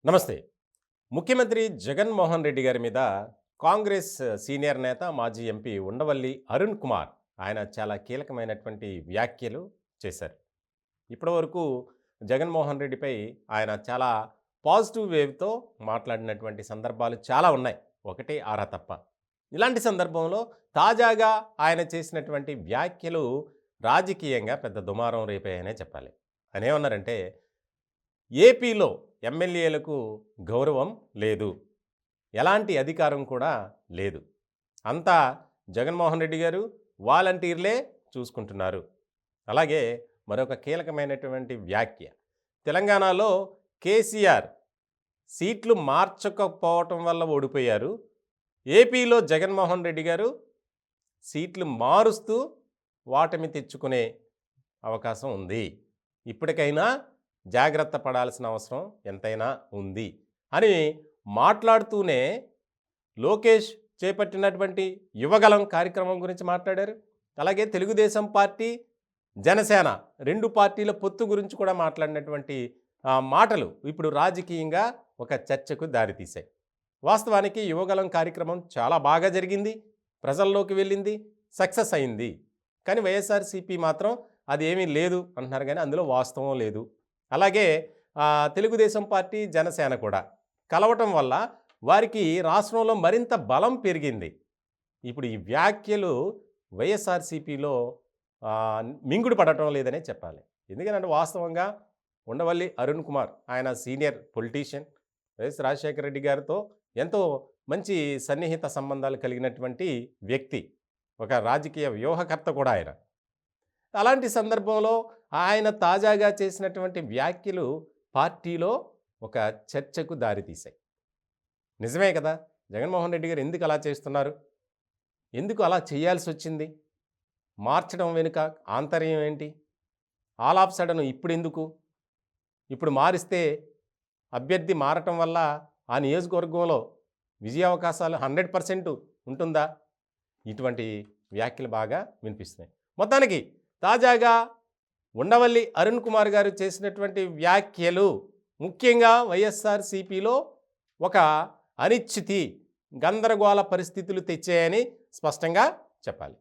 నమస్తే. ముఖ్యమంత్రి జగన్మోహన్ రెడ్డి గారి మీద కాంగ్రెస్ సీనియర్ నేత, మాజీ ఎంపీ ఉండవల్లి అరుణ్ కుమార్ ఆయన చాలా కీలకమైనటువంటి వ్యాఖ్యలు చేశారు. ఇప్పటివరకు జగన్మోహన్ రెడ్డిపై ఆయన చాలా పాజిటివ్ వేవ్‌తో మాట్లాడినటువంటి సందర్భాలు చాలా ఉన్నాయి. ఒకటి ఆరా తప్ప. ఇలాంటి సందర్భంలో తాజాగా ఆయన చేసినటువంటి వ్యాఖ్యలు రాజకీయంగా పెద్ద దుమారం రేపాయనే చెప్పాలి. ఆయనేమన్నారంటే, ఏపీలో ఎమ్మెల్యేలకు గౌరవం లేదు. ఎలాంటి అధికారం కూడా లేదు. అంతా జగన్మోహన్ రెడ్డి గారు, వాలంటీర్లే చూసుకుంటున్నారు. అలాగే మరొక కీలకమైనటువంటి వ్యాఖ్య. తెలంగాణలో కేసీఆర్ సీట్లు మార్చకపోవటం వల్ల ఓడిపోయారు. ఏపీలో జగన్మోహన్ రెడ్డి గారు సీట్లు మారుస్తూ ఓటమి తెచ్చుకునే అవకాశం ఉంది. ఇప్పటికైనా జాగ్రత్త పడాల్సిన అవసరం ఎంతైనా ఉంది అని మాట్లాడుతూనే లోకేష్ చేపట్టినటువంటి యువగలం కార్యక్రమం గురించి మాట్లాడారు. అలాగే తెలుగుదేశం పార్టీ, జనసేన 2 పార్టీల పొత్తు గురించి కూడా మాట్లాడినటువంటి మాటలు ఇప్పుడు రాజకీయంగా ఒక చర్చకు దారితీశాయి. వాస్తవానికి యువగలం కార్యక్రమం చాలా బాగా జరిగింది, ప్రజల్లోకి వెళ్ళింది, సక్సెస్ అయింది. కానీ వైఎస్ఆర్సీపీ మాత్రం అది ఏమీ లేదు అంటున్నారు, కానీ అందులో వాస్తవం లేదు. అలాగే తెలుగుదేశం పార్టీ, జనసేన కూడా కలవటం వల్ల వారికి రాష్ట్రంలో మరింత బలం పెరిగింది. ఇప్పుడు ఈ వ్యాఖ్యలు వైఎస్ఆర్సీపీలో మింగుడు పడటం లేదనే చెప్పాలి. ఎందుకంటే వాస్తవంగా ఉండవల్లి అరుణ్ కుమార్ ఆయన senior politician, YS Rajasekhara Reddy గారితో ఎంతో మంచి సన్నిహిత సంబంధాలు కలిగినటువంటి వ్యక్తి, ఒక రాజకీయ వ్యూహకర్త కూడా ఆయన. అలాంటి సందర్భంలో ఆయన తాజాగా చేసినటువంటి వ్యాఖ్యలు పార్టీలో ఒక చర్చకు దారితీశాయి. నిజమే కదా, జగన్మోహన్ రెడ్డి గారు ఎందుకు అలా చేస్తున్నారు, ఎందుకు అలా చేయాల్సి వచ్చింది, మార్చడం వెనుక ఆంతర్యం ఏంటి, ఆల్ ఆఫ్ సడన్ ఇప్పుడు మారిస్తే అభ్యర్థి మారటం వల్ల ఆ నియోజకవర్గంలో విజయావకాశాలు 100% ఉంటుందా? ఇటువంటి వ్యాఖ్యలు బాగా వినిపిస్తున్నాయి. మొత్తానికి తాజాగా ఉండవల్లి అరుణ్ కుమార్ గారు చేసినటువంటి వ్యాఖ్యలు ముఖ్యంగా వైఎస్ఆర్సీపీలో ఒక అనిశ్చితి, గందరగోళ పరిస్థితులు తెచ్చాయని స్పష్టంగా చెప్పాలి.